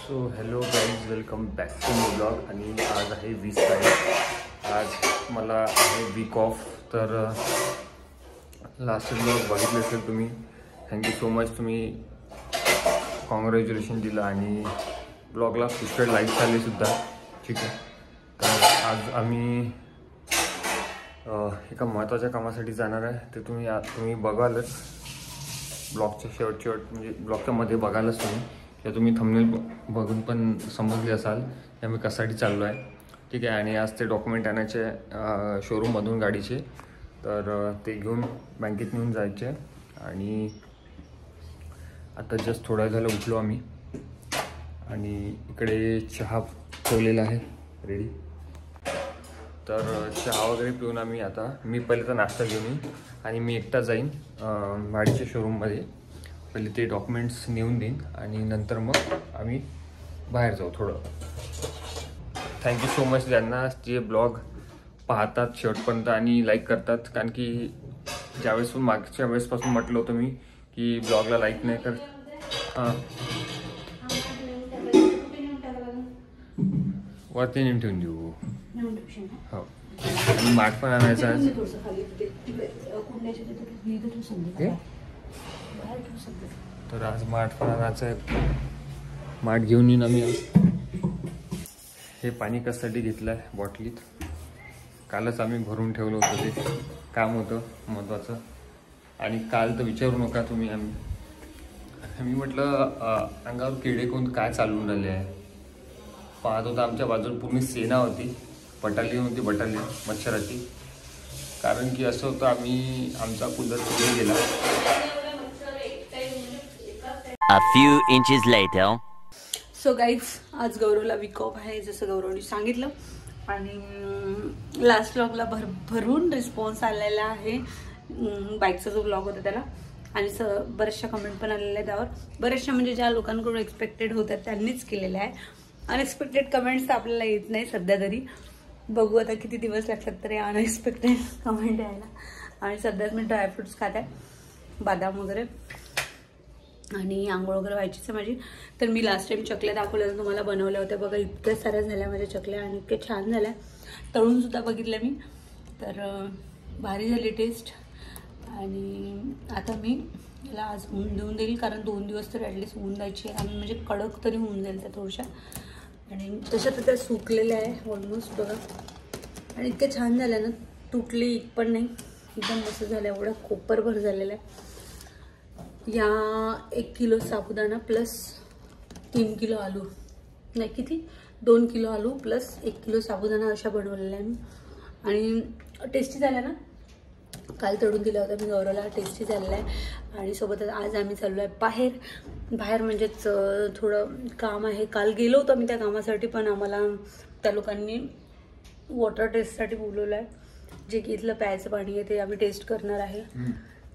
So hello guys, welcome back to my blog. आणि आज आहे 20 तारीख. आज मला आहे वीक ऑफ. तर लास्ट ब्लॉग बघितले असेल तुम्ही. थँक्यू सो मच, तुम्ही कॉंग्रॅच्युलेशन दिलं आणि ब्लॉगला पुष्कळ लाईक आले सुद्धा. ठीक आहे. तर आज आम्ही एका महत्त्वाच्या कामासाठी जाणार आहे. ते तुम्ही बघालच ब्लॉगच्या शेवट म्हणजे ब्लॉगच्या मध्ये बघालच तुम्ही, किंवा तुम्ही थंबनेल बघून पण समजले असाल की आम्ही कशासाठी चाललो आहे. ठीक आहे. आणि आज ते डॉक्युमेंट आणायचे शोरूममधून गाडीचे. तर ते घेऊन बँकेत नेऊन जायचे. आणि आता जस्ट थोडा झालं उठलो आम्ही आणि इकडे चहा ठेवलेला आहे रेडी. तर चहा वगैरे पिऊन आम्ही आता मी पहिले तर नाश्ता घेऊन येईन आणि मी एकटा जाईन गाडीच्या शोरूममध्ये. पहिले ते डॉक्युमेंट्स नेऊन देईन आणि नंतर मग आम्ही बाहेर जाऊ थोडं. थँक्यू सो मच ज्यांना जे ब्लॉग पाहतात शेवटपर्यंत आणि लाईक करतात. कारण की ज्यावेळेस मागच्या वेळेसपासून म्हटलं होतं मी की ब्लॉगला लाईक नाही कर. हां, वरती नेऊन ठेवून देऊ. हो, आणि माठ पण आणायचा आहे. तर आज माठ पण आणायचं आहे. माठ घेऊन येईन आम्ही. हे पाणी कशासाठी घेतलं आहे बॉटलीत, कालच आम्ही भरून ठेवलं होतं. ते काम होतं महत्त्वाचं. आणि काल तर विचारू नका तुम्ही. मी म्हटलं अंगावर किडे कोण काय चालून राहिले आहे. पाहत होता आमच्या बाजूला पूर्ण सेना होती, बटालियन होती, बटालियन मच्छराची. कारण की असं होतं, आमचा कूलर पुढे गेला. A few inches later. So guys, आज गौरवला वीक ऑफ आहे जसं गौरवने सांगितलं. आणि लास्ट ब्लॉगला भरभरून रिस्पॉन्स आलेला आहे. बाईकचा जो ब्लॉग होता त्याला. आणि बऱ्याचशा कमेंट पण आलेल्या आहे त्यावर. बऱ्याचशा म्हणजे ज्या लोकांकडून एक्सपेक्टेड होत्या त्यांनीच केलेल्या आहे. अनएक्सपेक्टेड कमेंट्स आपल्याला येत नाही सध्या तरी. बघू आता किती दिवस लागतात तरी अनएक्सपेक्टेड कमेंट यायला. आणि सध्याच मी ड्रायफ्रुट्स खात आहे, बदाम वगैरे. आणि आंघोळ वगैरे व्हायचीच आहे माझी. तर मी लास्ट टाइम चकल्या दाखवल्या तुम्हाला, बनवल्या होत्या बघा. इतक्या साऱ्या झाल्या माझ्या चकल्या आणि इतक्या छान झाल्या. तळून सुद्धा बघितल्या मी. तर भारी झाली टेस्ट. आणि आता मी याला आज ऊन देऊन देईल, कारण 2 दिवस तर ॲटलिस्ट ऊन द्यायची आहे. आणि म्हणजे कडक तरी होऊन जाईल त्या थोड्याशा. आणि तशा तर त्या सुकलेल्या आहे ऑलमोस्ट बघा. आणि इतक्या छान झाल्या ना, तुटली एक पण नाही, एकदम मस्त झाल्या. एवढा कोपरभर झालेला आहे. या 1 किलो साबुदाणा प्लस 3 किलो आलू, नाही किती 2 किलो आलू प्लस 1 किलो साबुदाणा अशा बनवलेल्या आहे मी. आणि टेस्टी झाल्या ना. काल तळून दिला होता मी गौरवला, टेस्टी झालेला आहे. आणि सोबतच आज आम्ही चाललो आहे बाहेर म्हणजेच थोडं काम आहे. काल गेलो होतो मी त्या कामासाठी, पण आम्हाला त्या लोकांनी वॉटर टेस्टसाठी बोलवलं आहे. जे की इथलं प्यायचं पाणी आहे ते आम्ही टेस्ट करणार आहे.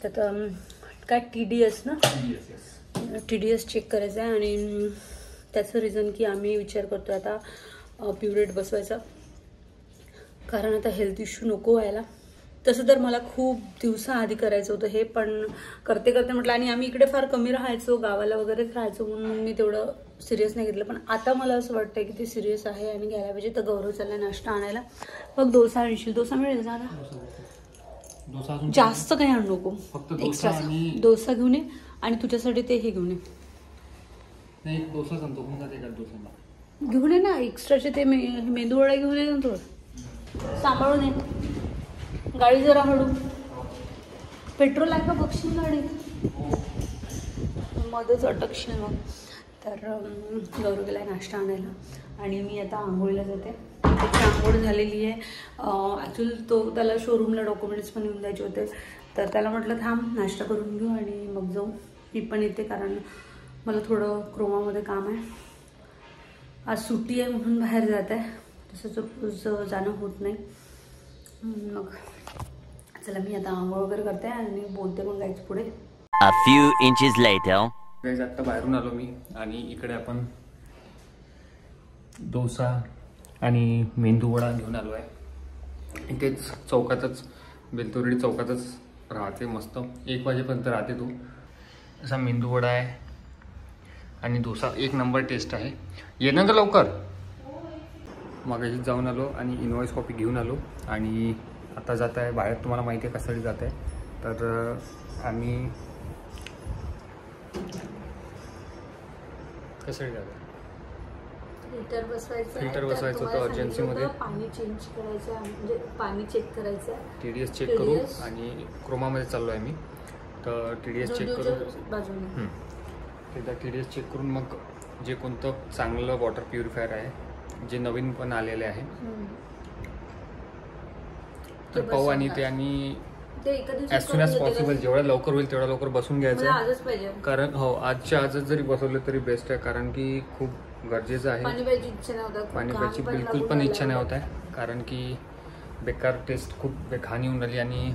त्यात काय TDS ना, TDS चेक करायचं आहे. आणि त्याचं रिझन की आम्ही विचार करतो आता प्युरेट बसवायचा, कारण आता हेल्थ इश्यू नको व्हायला. तसं तर मला खूप दिवसाआधी करायचं होतं हे, पण करते म्हटलं. आणि आम्ही इकडे फार कमी राहायचो, गावाला वगैरेच राहायचो, म्हणून मी तेवढं सिरियस नाही घेतलं. पण आता मला असं वाटतं की ते सिरियस आहे आणि घ्यायला पाहिजे. तर गौरव चालला नाश्ता आणायला. मग डोसा आणशील? डोसा मिळेल ना? जास्त काही आणू नको, एक्स्ट्रा डोसा घेऊन ये. आणि तुझ्यासाठी ते हे घेऊन ये. घेऊन ये ना एक्स्ट्राचे ते मेंदूवडा घेऊन ये ना. थोडं सांभाळून ये. गाडी जरा हळू. पेट्रोल आहे का बघशील गाडीत, मध्येच अटकशील मग. तर गौरव गेला नाश्ता आणायला आणि मी आता आंघोळीला जाते. त्याची आंघोळ झालेली आहे. ॲक्च्युअली त्याला शोरूमला डॉक्युमेंट्स पण येऊन द्यायचे होते. तर त्याला म्हटलं थांब नाश्ता करून घेऊ आणि मग जाऊ. मी पण येते, कारण मला थोडं क्रोमामध्ये काम आहे. आज सुट्टी आहे म्हणून बाहेर जात आहे, तसं जाणं होत नाही. मग चला मी आता आंघोळ वगैरे करते आणि बोलते पण जायचं पुढे. A few inches later. आता बाहेरून आलो मी आणि इकडे आपण डोसा आणि मेंदूवडा घेऊन आलो आहे. इथेच चौकातच, बेलतोरडी चौकातच राहते. मस्त 1 वाजेपर्यंत राहते तो. असा मेंदूवडा आहे आणि डोसा 1 नंबर टेस्ट आहे. ये ना ग लवकर. मगाशी जाऊन आलो आणि इनवॉइस कॉपी घेऊन आलो आणि आता जात आहे बाहेर. तुम्हाला माहिती आहे कशासाठी जात आहे तर आम्ही कशासाठी जात आहे. फिल्टर बसवायचं होतं अर्जन्सीमध्ये. पाणी चेंज करायचं म्हणजे पाणी चेक करायचं. TDS चेक करू आणि क्रोमामध्ये चाललो आहे मी. तर TDS चेक करून एकदा TDS चेक करून मग जे कोणतं चांगलं वॉटर प्युरिफायर आहे जे नवीन पण आलेले आहे तर पाहू आणि ते आणि ॲज सून ॲज पॉसिबल जेवढ्या लवकर होईल तेवढ्या लवकर बसून घ्यायचं. कारण हो आजच्या आजच जरी बसवलं तरी बेस्ट आहे कारण की खूप गरजेचं आहे. पाणी प्यायची बिलकुल पण इच्छा नाही होत आहे कारण की बेकार टेस्ट खूप घाण येऊन राहिली आणि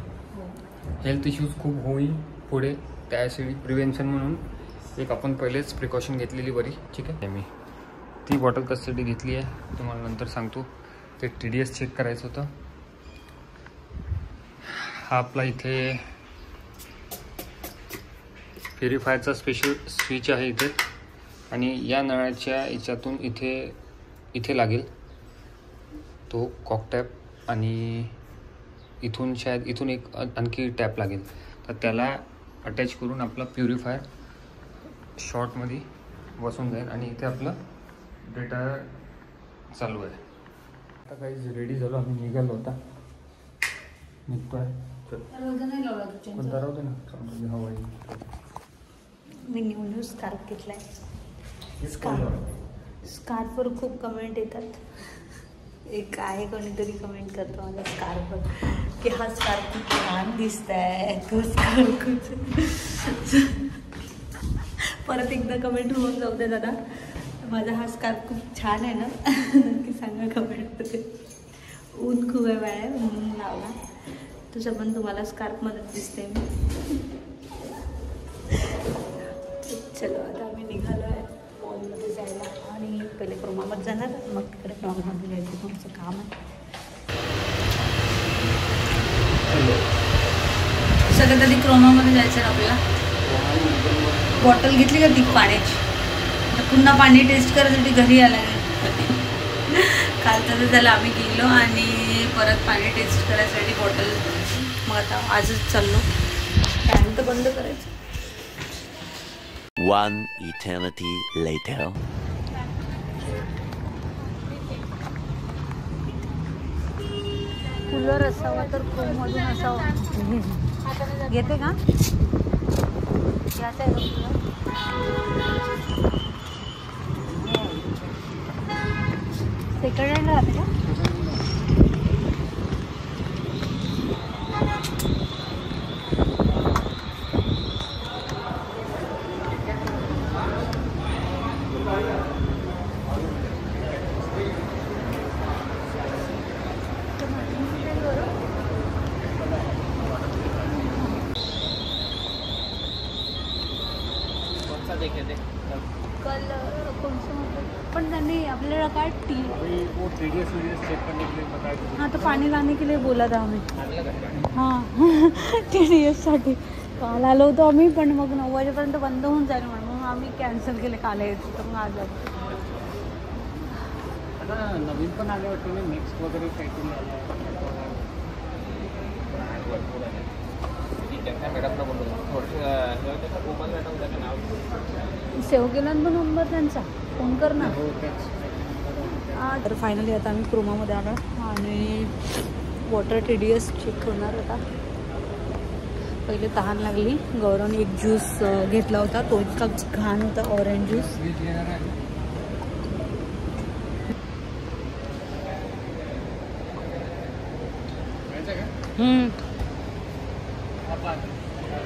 हेल्थ इश्यूज खूप होईल पुढे. त्यासाठी प्रिव्हेन्शन म्हणून एक आपण पहिलेच प्रिकॉशन घेतलेली बरी. ठीक आहे. मी ती बॉटल कशासाठी घेतली आहे तुम्हाला नंतर सांगतो. ते TDS चेक करायचं होतं. हा आपला इथे प्युरिफायरचा स्पेशल स्विच आहे इथे आणि या नळाच्या याच्यातून इथे लागेल तो कॉक टॅप आणि इथून शायद इथून एक आणखी टॅप लागेल. तर त्याला अटॅच करून आपला प्युरिफायर शॉर्टमध्ये बसून जाईल आणि इथे आपलं डेटा चालू आहे. आता काही रेडी झालो आम्ही निघालो होता निघतो आहे. कोणता राहू दे ना हवा. मी न्यू स्कार्फ घेतलाय. स्कार्फवर खूप कमेंट येतात. एक आहे कोणीतरी कमेंट करतो माझ्या स्कार्फवर की हा स्कार्फ खूप छान दिसत आहे. तो स्कार्फ परत एकदा कमेंट होऊन जाऊ दे दादा माझा हा स्कार्फ खूप छान आहे ना नक्की सांगा कमेंटमध्ये. ऊन खूप आहे बाहेर म्हणून लावला. तुझं पण तुम्हाला स्कार्फमध्ये दिसते मी. चलो आता आम्ही निघालो आहे मॉलमध्ये जायला आणि पहिले क्रोमामध्ये जाणार मग तिकडे मॉलमध्ये जायचं तुमचं काम आहे. सगळ्यात आधी क्रोमामध्ये जायचं आहे आपल्याला. बॉटल घेतली का ती पाण्याची. आता पुन्हा पाणी टेस्ट करायसाठी घरी आला काल तर त्याला आम्ही गेलो आणि परत पाणी टेस्ट करायसाठी बॉटल. मग आता आजच चाललो. फॅन तर बंद करायचं. One eternity later. कूलर असावा तर क्रोममधून असावा. घेते का घ्यायचं आहे सेकंड हँड राहते का. पण त्यांनी आपल्याला काय TDS चेक करने के लिए बताया. हाँ तो पानी लाने के लिए बोला था हमें. हां TDS साठी काल आलो होतो आम्ही पण मग 9 वाजेपर्यंत बंद होऊन जाईल म्हणून आम्ही कॅन्सल केले. काल यायचं तर मग आज आता नवीन पण आले वाटतं ना मिक्स वगैरे काहीतरी सेव केला तो नंबर त्यांचा फोन कर ना. तर फायनली आता आम्ही क्रोमामध्ये आलो आणि वॉटर TDS चेक होणार होता. पहिले तहान लागली. गौरवने एक ज्यूस घेतला होता तो इतका घाण होता ऑरेंज ज्यूस.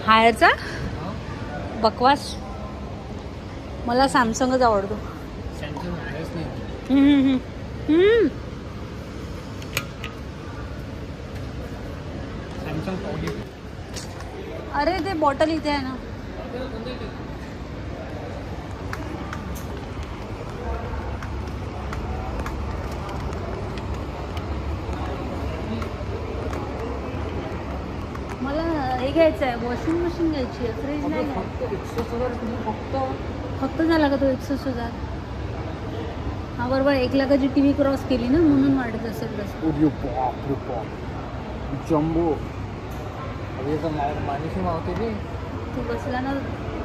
हायरचा बकवास. मला सॅमसंगच आवडतो. अरे ते बॉटल इथे आहे ना. मला हे घ्यायचं आहे वॉशिंग मशीन घ्यायची आहे. फ्रीज नाही. फक्त झाला का तो 61,000. हा बरोबर 1 लाखाची टीव्ही क्रॉस केली ना म्हणून वाढत असेल तसं. जम्बो माणूस मावते ते. तू बसला ना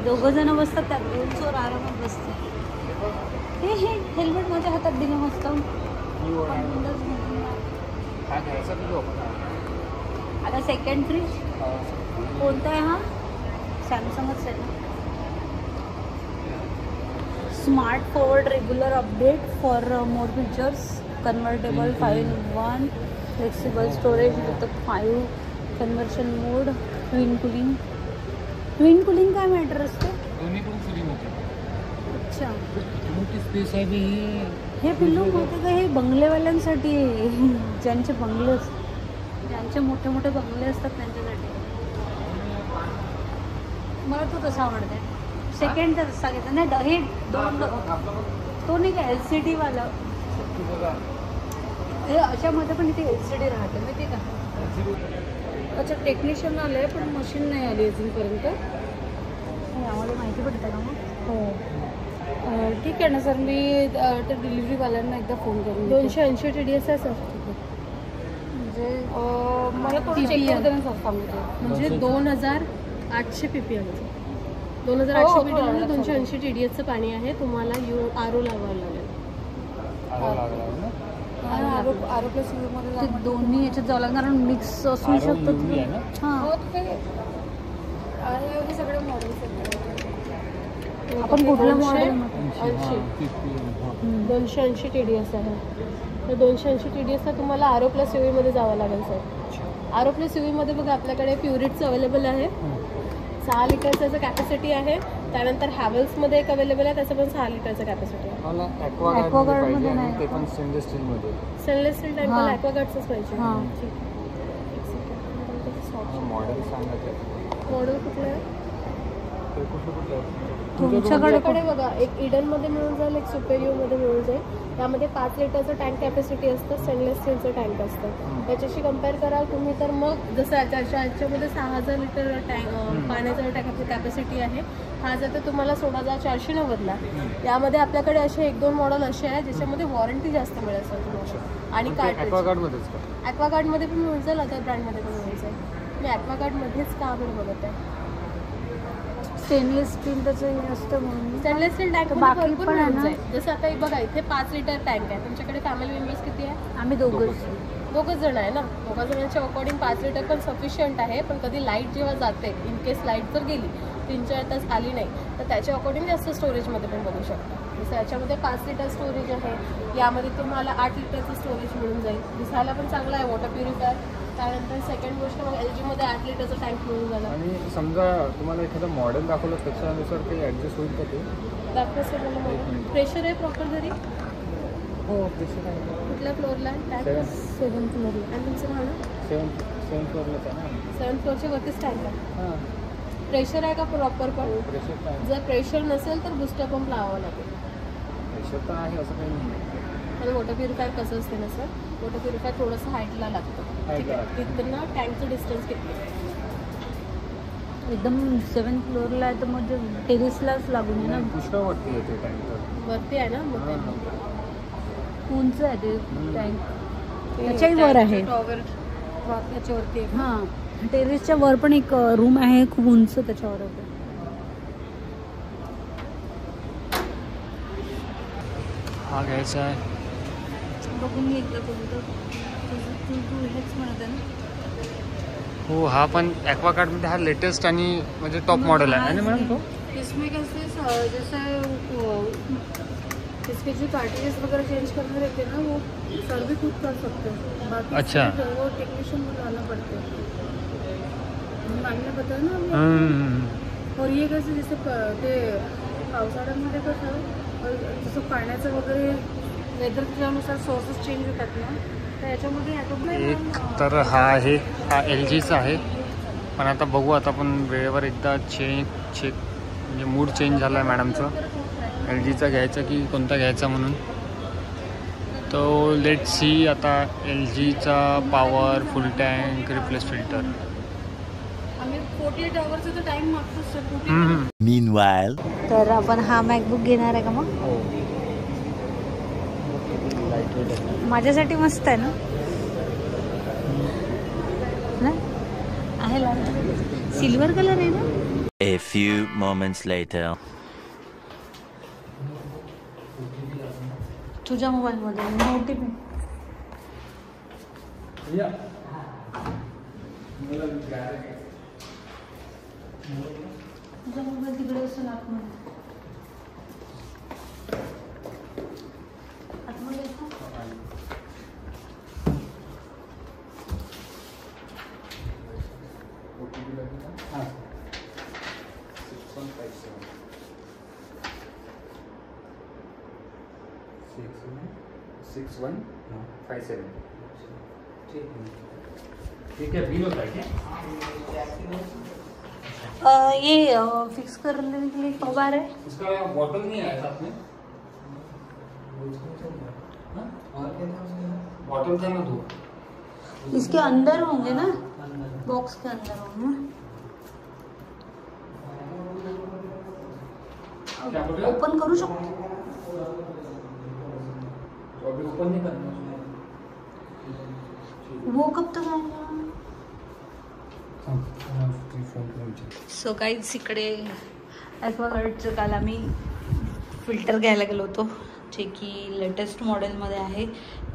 2 जण बसतात त्यात 2 चोर आरामात बसते. हे हेल्मेट माझ्या हातात दिलं मस्त. आता सेकंड फ्रीज कोणता आहे हा? सॅमसंगच आहे ना. Smart forward regular update for more features. Convertible 5-in-1 flexible storage with 5 conversion mode. Twin cooling काय मॅटर असते? दोन्ही पण कुलिंग होते. अच्छा मोठी स्पेस आहे बी. हे पिल्लू होतं का? हे बंगलेवाल्यांसाठी आहे. ज्यांचे मोठे मोठे बंगले असतात त्यांच्यासाठी. मला तो तसा आवडते. सेकंडचा तसा घेतला नाही. हे 2 तो नाही का LCD वाला. हे अशामध्ये पण इथे LCD राहते माहिती का? अच्छा टेक्निशियन आलं आहे पण मशीन नाही आली अजूनपर्यंत. आम्हाला माहिती पडतं का मग? हो ठीक आहे ना सर. मी त्या डिलिव्हरीवाल्यांना एकदा फोन करून 280 TDS आहे सर. म्हणजे मला थोडं चेक करू देणार सर सांगतो. म्हणजे 2800 PPM 2800 PPM म्हणजे 280 TDSचं पाणी आहे. तुम्हाला RO लावावं लागेल. RO प्लस मध्ये दोन्ही याच्यात जावं लागणार. मिक्स असू शकतात. हां सगळे मॉडेल्स आपण कुठलं मॉडेल? 280 TDS आहे. तर 280 TDSला तुम्हाला RO प्लस UV मध्ये जावं लागेल सर. RO प्लस UV मध्ये बघा आपल्याकडे प्युरिटचं अवेलेबल आहे. 6 लिटरचं कॅपॅसिटी आहे. त्यानंतर हॅवेल्समध्ये एक अवेलेबल आहे. त्याचं पण 6 लिटरचं कॅपॅसिटी आहे. मला ॲक्वागार्डमध्ये नाही. ते पण स्टेनलेस स्टीलमध्ये. स्टेनलेस स्टील टँक मला ॲक्वागार्डचंच पाहिजे. मॉडेल सांगा. मॉडेल कुठलं आहे तुमच्याकडे? बघा एक इडनमध्ये मिळून जाईल, एक सुपेरिओमध्ये मिळून जाईल. त्यामध्ये 5 लिटरचं टँक कॅपॅसिटी असतं. स्टेनलेस स्टीलचं टँक असतं. त्याच्याशी कम्पेअर कराल तुम्ही तर मग जसं याच्यामध्ये 6000 लिटर पाण्याचा टँक कॅपॅसिटी आहे. हा जर तर तुम्हाला 16490ला. यामध्ये आपल्याकडे असे 1-2 मॉडेल असे आहेत ज्याच्यामध्ये वॉरंटी जास्त मिळेल सर तुम्हाला. आणि ॲक्वागार्डमध्ये पण मिळून जाईल. अदर ब्रँडमध्ये पण मिळून जाईल. मी ॲक्वागार्डमध्येच का आपण बघत आहे. स्टेनलेस स्टील त्याचं असतं म्हणून. स्टेनलेस स्टील टँक बाकी पण आहे ना. जसं आता बघा इथे 5 लिटर टँक आहे. तुमच्याकडे फॅमिली मेंबर्स किती आहे? आम्ही दोघंच जण आहे ना. 2 जणांच्या अकॉर्डिंग 5 लिटर पण सफिशियंट आहे. पण कधी लाईट जेव्हा जाते इन केस लाईट जर गेली 3-4 तास आली नाही तर त्याच्या अकॉर्डिंग जास्त स्टोरेजमध्ये पण बघू शकता. जसं याच्यामध्ये 5 लिटर स्टोरेज आहे. यामध्ये तुम्हाला 8 लिटरचं स्टोरेज मिळून जाईल. दिसायला पण चांगला आहे. Water purifier. त्यानंतर सेकंड गोष्ट मग LGमध्ये 8 लिटरचं टँक मिळून झालं. आणि समजा तुम्हाला एखादं मॉडेल दाखवलं त्याच्यानुसार ते ॲडजस्ट होईल का? ते दाखवलं मला मॉडेल. प्रेशर आहे प्रॉपर घरी? हो प्रेशर आहे. कुठल्या फ्लोअरला आहे? 7th फ्लोअरला. आणि तुमचं भाडं? 7th फ्लोअरलाच आहे ना. 7th फ्लोअरच्या वरतीच टँक आहे. हां प्रेशर आहे का प्रॉपर? पण प्रेशर जर प्रेशर नसेल तर बुस्टर पंप लावावा लागेल. प्रेशर तर आहे असं काही नाही. आणि वॉटर प्युरिफायर कसं असते ना सर? वॉटर प्युरिफायर थोडंसं हाईटला लागतं. ठीक आहे. तिथं टँकचं डिस्टन्स किती? एकदम 7th फ्लोअरला आहे तर मग टेरेसलाच लागून आहे ना. पुष्कळवरती येते टँक. वरती आहे ना. मग उंच आहे ते टँक. त्याच्याही वर आहे. त्याच्यावरती आहे. हां टेरेसच्या वर पण एक रूम आहे खूप उंच त्याच्यावर आहे. हा घ्यायचा आहे. बघून मी एकदा कोणतं तू हेच म्हणत आहे ना. हो हा पण ॲक्वागार्डमध्ये हा लेटेस्ट आणि म्हणजे टॉप मॉडेल आहे आणि मॅडम तो इसमें कैसे जैसे इसके जो कार्ट्रिजेस वगैरह चेंज करने रहते हैं ना वो सर भी खुद कर सकते हैं. बाकी अच्छा. वो टेक्नीशियन बुलाना पड़ता है. मागने बताया ना हमने. और ये कैसे जैसे ते पावसाळ्यामध्ये कसं जसं पाण्याचं वगैरे वेदरच्यानुसार सोर्सेस चेंज होतात ना तर याच्यामध्ये एक तर हा आहे. हा LGचा आहे. पण आता बघू आता पण वेळेवर एकदा चेक म्हणजे मूड चेंज झाला आहे मॅडमचं. LGचा घ्यायचा की कोणता घ्यायचा म्हणून. तो लेट सी आता LGचा powerful tank replace filter. आम्ही 48 आवर्सचा टाइम मागतो सर. Meanwhile, तर आपण हा मॅकबुक घेणार आहे का मग? हो माझ्यासाठी मस्त आहे ना, आहे लाल, सिल्वर कलर आहे ना. A few moments later. तुझ्या मोबाईल मध्ये OTP तुझा मोबाईल तिकडे असेल आतमध्ये. सिक्स 157. ठीक है, बिल होता है क्या? ये फिक्स करने के लिए कब आ रहा है? उसका बॉटल नहीं आया साथ में? बॉटल था ना दो. इसके अंदर होंगे ना, बॉक्स के अंदर होंगे. क्या बोल रहे हो? ओपन करू शकतो. तो अभी ओपन नहीं करना. वो कब तक आएगा? सो गाईज, इकडे ॲक्वागार्डचं काल आम्ही फिल्टर घ्यायला गेलो होतो, जे की लेटेस्ट मॉडेलमध्ये आहे.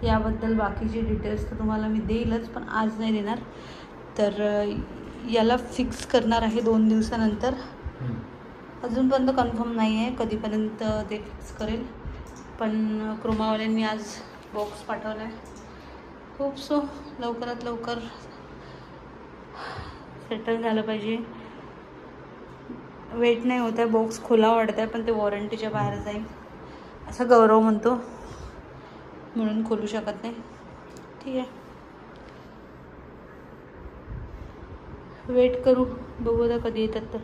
याबद्दल बाकीचे डिटेल्स तर तुम्हाला मी देईलच, पण आज नाही देणार. तर याला फिक्स करणार आहे 2 दिवसानंतर. अजूनपर्यंत कन्फर्म नाही आहे कधीपर्यंत ते फिक्स करेल, पण क्रोमावाल्यांनी आज बॉक्स पाठवला आहे. होप सो लवकरात लवकर सेटल झालं पाहिजे. वेट नाही होत आहे, बॉक्स खुला वाटत आहे, पण ते वॉरंटीच्या बाहेर जाईल असं गौरव म्हणतो, म्हणून खोलू शकत नाही. ठीक आहे, वेट करू, बघू आता कधी येतात तर.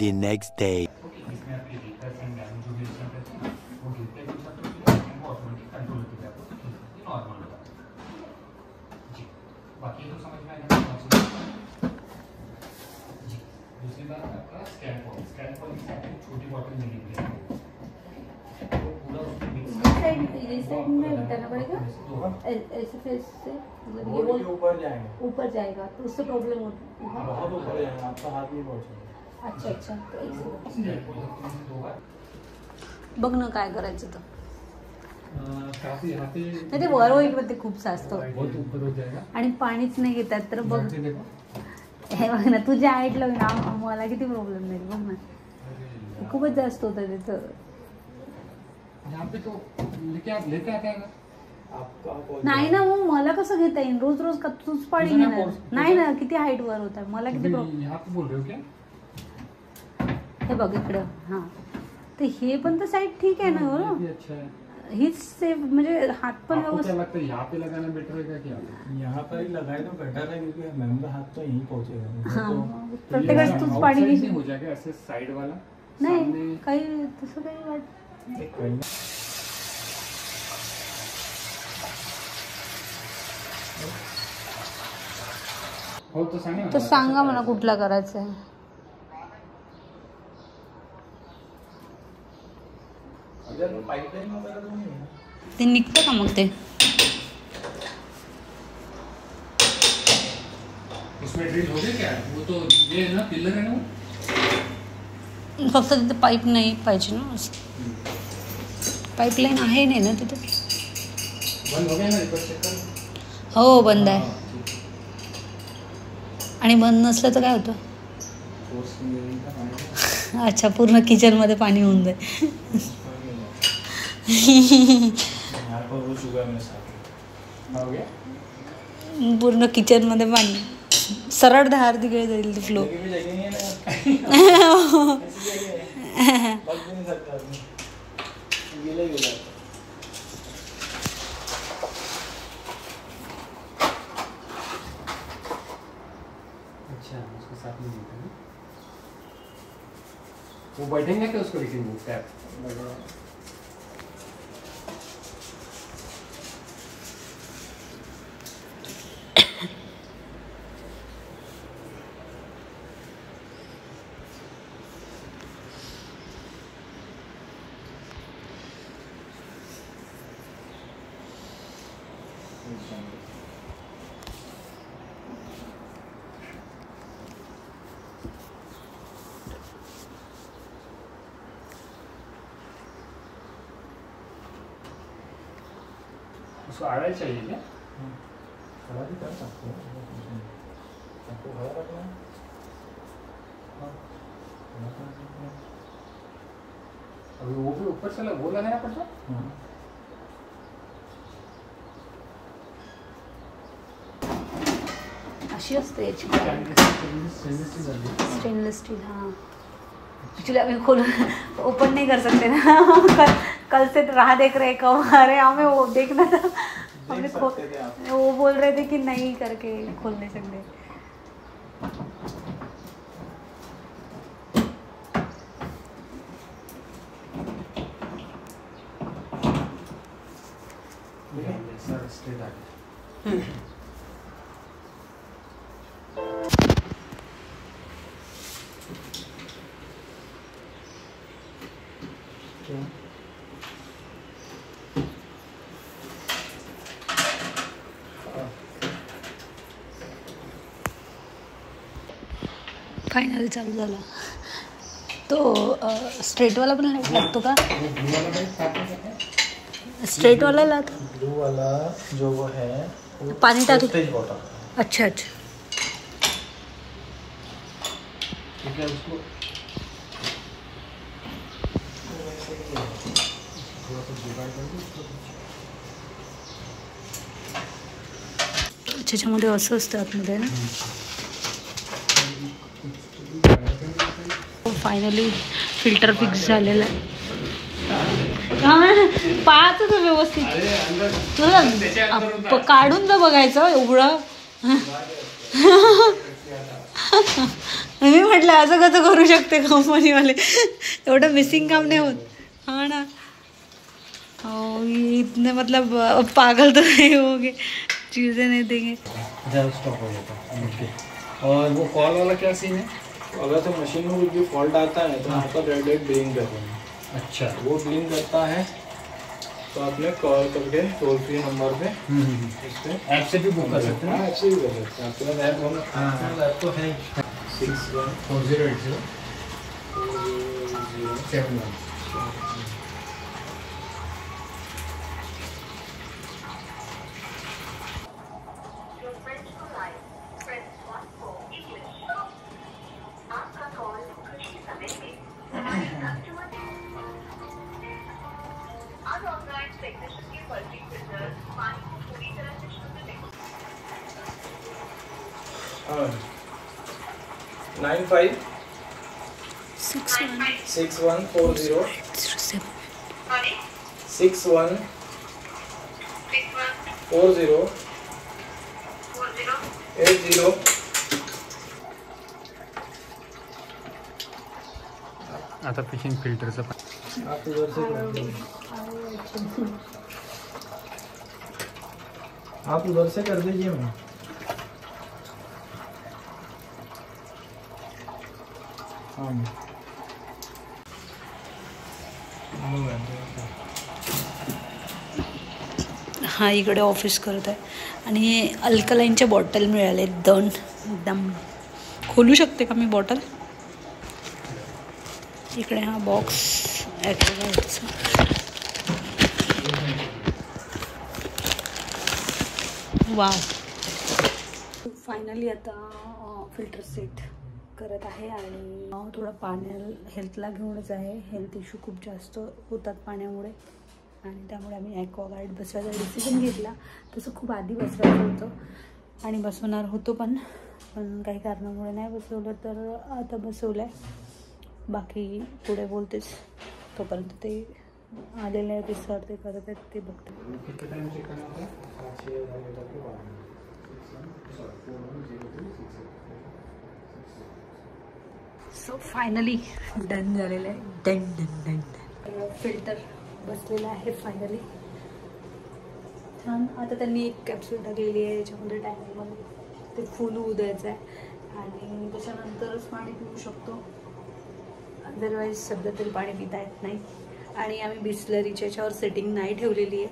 The next day. बाकी तो समझ में आएगा. दूसरी बात आपका स्कैन फॉर्म की छोटी बॉटल मिलेगी आपको, तो पूरा उसमें मिक्स ये साइड में हटाना पड़ेगा, ऐसे फेस से, मतलब ये वो ऊपर जाएगा तो उससे प्रॉब्लम होती है. बहुत ऊपर जाएगा, आपका हाथ नहीं पहुंचेगा. अच्छा, तो बघ ना काय करायचं तर. नाही ते वर होईल, पण ते खूप साचतं आणि पाणीच नाही घेतात. तर बघ, हे बघ ना, तुझ्या हाईटला ना मला किती प्रॉब्लेम नाही. बघ ना, खूपच जास्त होतं तिथं. नाही ना, मग मला कसं घेता येईल? रोज रोज का तूच पाणी घेणार? नाही ना, किती हाईट वर होत आहे, मला किती प्रॉब्लेम. हे बघ इकडं, हा, तर हे पण तर साईड ठीक आहे ना. बरोबर, हीच सेफ, म्हणजे हात पण व्यवस्थित. यहाँ पे लगाना बेटर है क्या? यहाँ पर ही लगाए तो बेटर है, क्योंकि मैम का हात तो यहीं पहुंचेगा. हाँ, प्रत्येकाच तूच पाणी नहीं हो जाएगा ऐसे साइड वाला. नाही, काही तसं काही वाट. हो तो सांगा मला कुठला करायचा आहे. ते निघतं का मग ते? उसमें ड्रिल हो गया क्या? वो तो ये है ना, पिलर है ना. फक्त तिथे पाईप नाही पाहिजे ना, पाईपलाईन आहे नाही ना तिथे. बंद हो गया ना, रिपर चेक कर. हो, बंद आहे. आणि बंद नसलं तर काय होतं? अच्छा, पूर्ण किचन मध्ये पाणी होऊन जाईल. पूर्ण किचन मध्ये पाणी, सरळ धार तिकडे जाईल फ्लो. अच्छा, उसके साथ में मिलता है. वो बैठेंगे क्या उसको, लेकिन वो टैप उसको आड़ा चाहिए क्या? खड़ा भी कर सकते हो, आपको खड़ा रखना है। हाँ, खड़ा कर सकते हैं। अभी वो भी ऊपर से वो लगाना पड़ता? हाँ। अशी असते याची स्टेनलेस स्टील. हाँ एक्चुअली अभी खोल ओपन नहीं कर सकते ना. कल से रहा देख रहे कब अरे हमें वो देखना था. हमने वो बोल रहे थे कि नहीं करके खोल नहीं सकते. फायनल चालू झाला तो. स्ट्रेटवाला पण लागतो का? स्ट्रेटवाला लावतो. ब्लू वाला जो वो है वो पानी टाक. Wastage water. अच्छा अच्छा. ठीक है, उसको त्याच्यामध्ये असं असतं आतमध्ये ना. फायनली फिल्टर फिक्स झालेला आहे. पाहत होतं व्यवस्थित. तुला काढून तर बघायचं एवढं. मी म्हटलं असं कसं करू शकते कंपनीवाले. एवढं मिसिंग काम नाही होत. हाँ ना. इतने मतलब पागल तो नहीं होंगे, चीज़ें नहीं देंगे. स्टॉप हो जाता है. और वो कॉल वाला क्या सीन है? अगर तो मशीन में कुछ भी फॉल्ट आता है तो आपका रेड लाइट ब्लिंक कर रहा है. अच्छा. वो ब्लिंक करता है तो आपने कॉल करके टोल फ्री नंबर पे इस पे ऐप से भी बुक कर सकते हैं. ऐप से भी कर सकते हैं. आपके पास ऐप होना ऐप तो है. 614080 71. हाँ 95 6140 6140 80. आता फिशिंग फिल्टरचं आप उधर से कर दीजिए. आप उधर से कर दीजिए. मैं हा इकडे ऑफिस करत आहे आणि अल्कलाईनच्या बॉटल मिळाले 2 एकदम. खोलू शकते का मी बॉटल? इकडे हा बॉक्स ॲक्टिव्हाइटचा. वाव. फायनली आता फिल्टर सेट करत आहे आणि थोडं पाण्याला हेल्थला घेऊनच आहे. हेल्थ इश्यू खूप जास्त होतात पाण्यामुळे आणि त्यामुळे आम्ही ॲक्वागार्ड बसवायचा डिसिजन घेतला. तसं खूप आधी बसवायचं होतं आणि बसवणार होतो पण काही कारणामुळे नाही बसवलं, तर आता बसवलं आहे. बाकी पुढे बोलतेच. तोपर्यंत ते आलेले आहेत सर, ते करत आहेत, ते बघते. सो फायनली डन झालेलं आहे. Done done done done. Filter बसलेलं आहे फायनली. छान. आता त्यांनी एक कॅप्सूल टाकलेली आहे याच्यामध्ये टँकमध्ये. ते फुल होऊ द्यायचं आहे आणि त्याच्यानंतरच पाणी पिऊ शकतो. अदरवाईज सध्या तरी पाणी पिता येत नाही. आणि आम्ही बिस्लरीच्या याच्यावर सेटिंग नाही ठेवलेली आहे,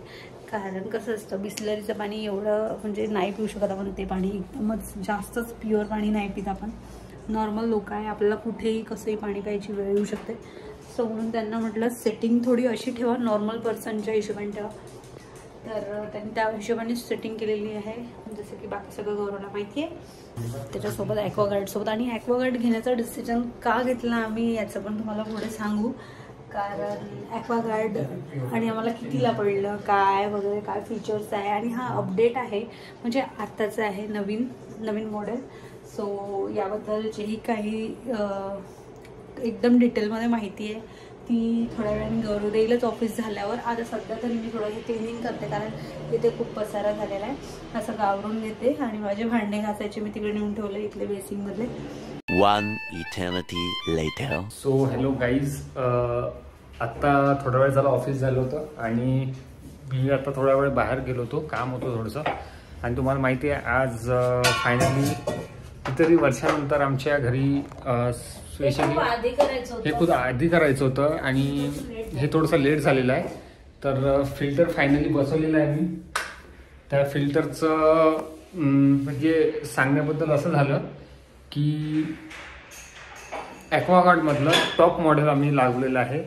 कारण कसं असतं बिस्लरीचं पाणी एवढं म्हणजे नाही पिऊ शकत आपण. ते पाणी एकदमच जास्तच प्युअर पाणी नाही पित आपण. नॉर्मल लोक आहे, आपल्याला कुठेही कसंही पाणी प्यायची वेळ येऊ शकते. सो म्हणून त्यांना म्हटलं सेटिंग थोडी अशी ठेवा, नॉर्मल पर्सनच्या हिशोबाने ठेवा. तर त्यांनी त्या हिशोबाने सेटिंग केलेली आहे, जसं की बाकी सगळं गौरवला माहिती आहे. त्याच्यासोबत ॲक्वागार्डसोबत, आणि ॲक्वागार्ड घेण्याचा डिसिजन का घेतला आम्ही याचं पण तुम्हाला पुढे सांगू. कारण ॲक्वागार्ड आणि आम्हाला कितीला पडलं, काय वगैरे काय फीचर्स आहे, आणि हा अपडेट आहे म्हणजे आत्ताचं आहे, नवीन मॉडेल. सो याबद्दल जेही काही एकदम डिटेलमध्ये माहिती आहे ती थोड्या वेळाने गौरव देईलच ऑफिस झाल्यावर. आता सध्या तरी मी थोडं क्लिनिंग करते, कारण इथे खूप पसारा झालेला आहे. असं गावरून घेते, आणि माझे भांडे घासायचे मी तिकडे नेऊन ठेवले इथले बेसिंगमधले. One eternity later. So hello guys, आत्ता थोडा वेळ झाला ऑफिस झालं होतं, आणि मी आता थोडा वेळ बाहेर गेलो होतो, काम होतं थोडंसं. आणि तुम्हाला माहिती आहे आज फायनली कितीतरी वर्षानंतर आमच्या घरी स्पेशली हे खूप आधी करायचं होतं, आणि हे थोडंसं लेट झालेलं आहे. तर फिल्टर फायनली बसवलेलं आहे मी. त्या फिल्टरचं म्हणजे सांगण्याबद्दल असं झालं की ॲक्वागार्डमधलं टॉप मॉडेल आम्ही लागलेलं आहे.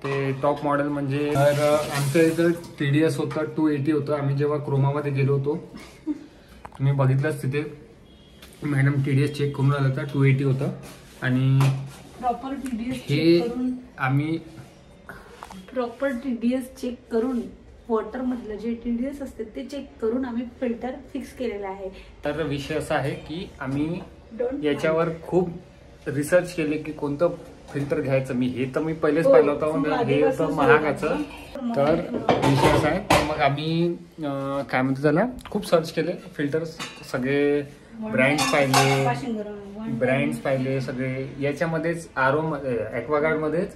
ते टॉप मॉडेल म्हणजे तर आमच्या इथं TDS होतं, 280 होतं. आम्ही जेव्हा क्रोमामध्ये गेलो होतो, तुम्ही बघितलंच तिथे मॅडम TDS चेक करून आलं तर 280 होतं. आणि प्रॉपर TDS हे आम्ही प्रॉपर TDS चेक करून, वॉटरमधलं जे TDS असते ते चेक करून आम्ही फिल्टर फिक्स केलेला आहे. तर विषय असा आहे की आम्ही याच्यावर खूप रिसर्च केले की कोणतं फिल्टर घ्यायचं. मी पहिलेच पाहिलं होतं, हे होतं महागाचं. तर विषय असा आहे, तर मग आम्ही काय म्हणतो त्याला खूप सर्च केले फिल्टर्स, सगळे ब्रँड्स पाहिले सगळे. याच्यामध्येच ॲक्वागार्डमध्येच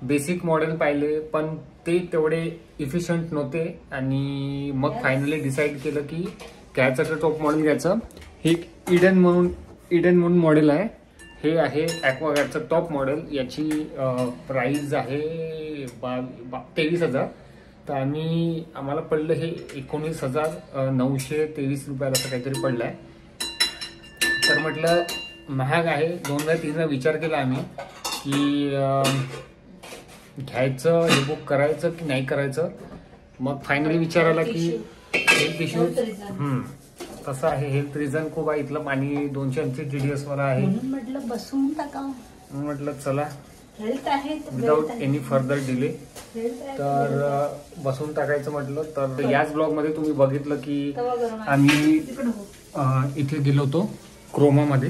बेसिक मॉडेल पाहिले, पण ते तेवढे इफिशियंट नव्हते. आणि मग फायनली डिसाईड केलं की घ्यायचं तर टॉप मॉडेल घ्यायचं. हे इडन म्हणून मॉडेल आहे. हे आहे ॲक्वागार्डचं टॉप मॉडेल. याची प्राइस आहे 23,000. तर आम्हाला पडलं हे 19,923 रुपयाला असं काहीतरी पडलं आहे. तर म्हटलं महाग आहे. 2-3 विचार केला आम्ही की घ्यायचं, हे बुक करायचं की नाही करायचं. मग फायनली विचार आला की हेल्थ इश्यू तसं आहे, हेल्थ रिझन खूप आहे. इथलं पाणी 280 TDS वाला आहे. म्हटलं बसून टाका, म्हटलं चला हेल्थ आहे विदाउट एनी फर्दर डिले तर बसून टाकायचं म्हटलं. तर याच ब्लॉग मध्ये तुम्ही बघितलं की आम्ही इथे गेलो होतो क्रोमामध्ये.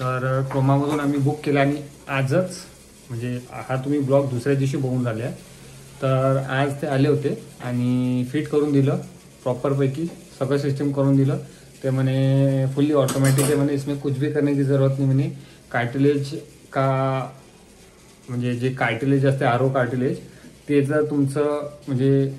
तर क्रोमामधून आम्ही बुक केला, आणि आजच म्हणजे हा तुम्ही ब्लॉग दुसऱ्या दिवशी बघून झाले. तर आज ते आले होते आणि फिट करून दिलं प्रॉपरपैकी, सगळं सिस्टम करून दिलं. ते म्हणे फुल्ली ऑटोमॅटिक है, मैंने इसमें कुछ भी करने की ज़रूरत नहीं. मैंने कार्टिलेज का म्हणजे जे कार्टिलेज असते RO कार्टिलेज, ते जर तुमचं म्हणजे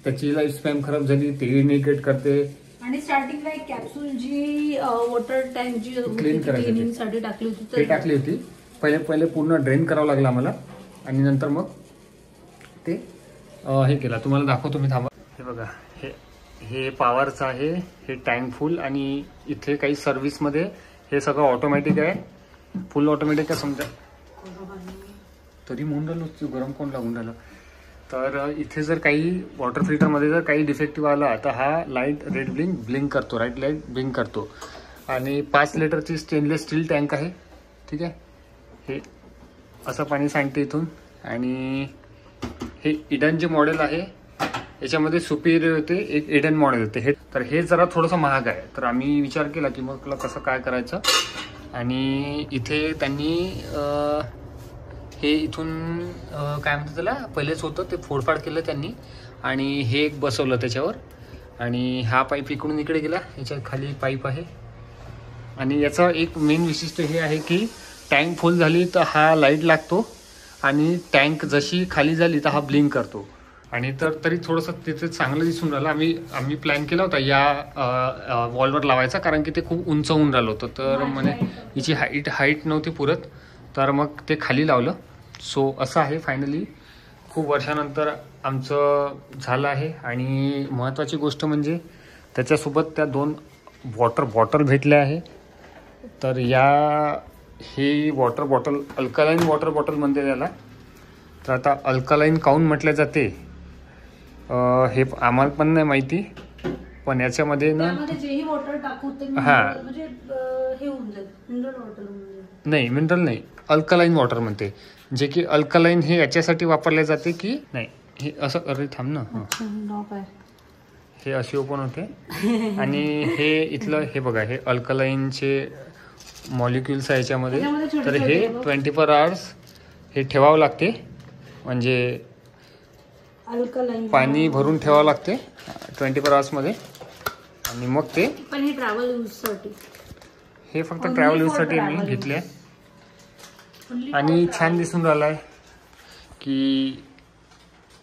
त्याची लाईफ स्पॅन खराब झाली ते इंडिकेट करते. आणि स्टार्टिंगला एक कॅप्सूल जी वॉटर टँक जी क्लीन करायसाठी टाकली होती, ते टाकली होती. पहिले पूर्ण ड्रेन करावं लागलं आम्हाला, आणि नंतर मग ते हे केलं. तुम्हाला दाखवतो मी, थांबा. हे बघा, हे पॉवरचं आहे, हे टँक फुल. आणि इथे काही सर्व्हिसमध्ये हे सगळं ऑटोमॅटिक आहे, फुल ऑटोमॅटिक आहे समजा. तरी म्हणून राहिलो गरम कोण लागून राहिलं. तर इथे जर काही वॉटर फिल्टरमध्ये जर काही डिफेक्टिव्ह आला तर हा लाईट रेड ब्लिंक करतो, राईट लाईट ब्लिंक करतो. आणि 5 लिटरची स्टेनलेस स्टील टँक आहे, ठीक आहे. हे असं पाणी सांगते इथून. आणि हे इडन जे मॉडेल आहे याच्यामध्ये सुपिरियर होते, एक इडन मॉडेल होते. हे जरा थोडंसं महाग आहे. तर आम्ही विचार केला की मग कसं काय करायचं. आणि इथे त्यांनी हे इथून काय म्हणतात त्याला, पहिलेच होतं ते फोडफाड केलं त्यांनी, आणि हे एक बसवलं त्याच्यावर. आणि हा पाईप इकडून इकडे गेला, याच्या खाली पाईप आहे. आणि याचं एक मेन विशिष्ट हे आहे की टँक फुल झाली तर हा लाईट लागतो, आणि टँक जशी खाली झाली तर हा ब्लिंक करतो. आणि तरी थोडंसं तिथे चांगलं दिसून राहिलं. आम्ही प्लॅन केला होता या वॉलवर लावायचा, कारण की ते खूप उंच होऊन राहिलं होतं. तर म्हणे हिची हाईट नव्हती पुरत, तर मग ते खाली लावलं. सो असं आहे फायनली. खूप वर्षानंतर आमचं झालं आहे. आणि महत्त्वाची गोष्ट म्हणजे त्याच्यासोबत त्या 2 वॉटर बॉटल भेटल्या आहे. तर ही water bottle alkaline water bottle म्हणते त्याला. तर आता अल्कलाईन काऊन म्हटलं जाते हे आम्हाला पण नाही माहिती, पण याच्यामध्ये ना जेही वॉटर टाकू ते म्हणजे हे होऊन जाईल, मिनरल वॉटर होऊन जाईल. नाही, मिनरल नाही, अल्कलाईन वॉटर म्हणते. जे की अल्कलाईन हे याच्यासाठी वापरले जाते की नाही, हे असं अरे थांब ना, हे असे ओपन होते. आणि हे इथलं हे बघा, हे अल्कलाईनचे मॉलिक्युल्स आहे याच्यामध्ये. तर हे 24 आवर्स हे ठेवावं लागते, म्हणजे पाणी भरून ठेवावं लागते 24 आवर्समध्ये. आणि मग ते पण हे ट्रॅव्हल यूजसाठी, हे फक्त ट्रॅव्हल यूजसाठी मी घेतले. आणि छान दिसून राहिलं आहे की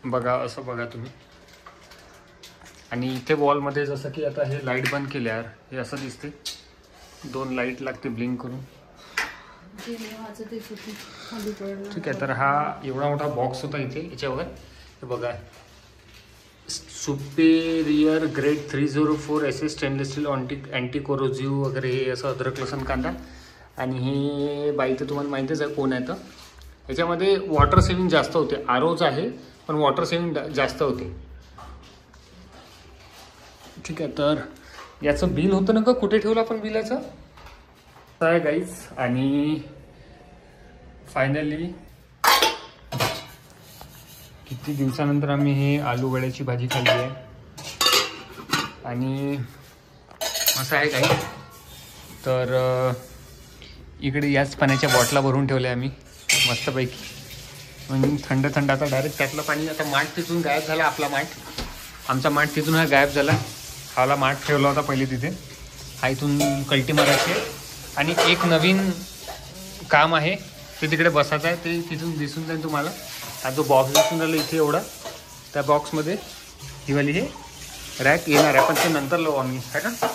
बघा, असं बघा तुम्ही. आणि इथे वॉलमध्ये जसं की आता हे लाईट बंद केल्यावर हे असं दिसते, 2 लाईट लागते ब्लिंक करून. ठीक आहे. तर हा एवढा मोठा बॉक्स होता इथे. याच्यावर हे बघा, superior grade 304 SS stainless steel anti corrosive वगैरे हे असं अद्रक लसूण कांदा. आणि हे बाई तर तुम्हाला माहितीच आहे कोण आहे. तर याच्यामध्ये वॉटर सेव्हिंग जास्त होते. आरोच आहे पण वॉटर सेव्हिंग जास्त होते. ठीक आहे. तर याचं बिल होतं ना का, कुठे ठेवलं आपण बिल याचं आहे गाईज. आणि फायनली किती दिवसानंतर आम्ही हे आलू वड्याची भाजी खाल्ली आहे. आणि असं आहे काही. तर इकडे याच पाण्याच्या बॉटला भरून ठेवल्या आम्ही मस्तपैकी. म्हणजे थंड थंड. आता डायरेक्ट त्यातलं पाणी, आता माठ तिथून गायब झाला. आपला माठ, आमचा माठ तिथून हा गायब झाला. हाला माठ ठेवला होता पहिले तिथे, हा इथून कल्टी मारायची. आणि एक नवीन काम आहे ते तिकडे बसायचं आहे, ते तिथून दिसून जाईल तुम्हाला. हा जो बॉक्स दिसून राहिला इथे एवढा, त्या बॉक्समध्ये ही वाली हे रॅक येणार आहे, पण ते नंतर लावू आम्ही, आहे ना.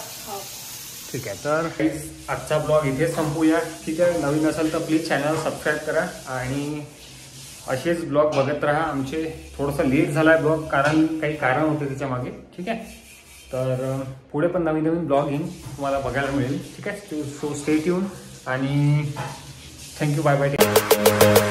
ठीक आहे. तर आजचा ब्लॉग इथेच संपूया. ठीक आहे. नवीन असेल तर प्लीज चॅनल सबस्क्राईब करा आणि असेच ब्लॉग बघत राहा आमचे. थोडंसं लेट झाला आहे ब्लॉग, कारण काही कारण होते त्याच्यामागे. ठीक आहे. तर पुढे पण नवीन नवीन ब्लॉग येईन, तुम्हाला बघायला मिळेल. ठीक आहे. सो स्टे ट्यून आणि थँक्यू. Bye bye.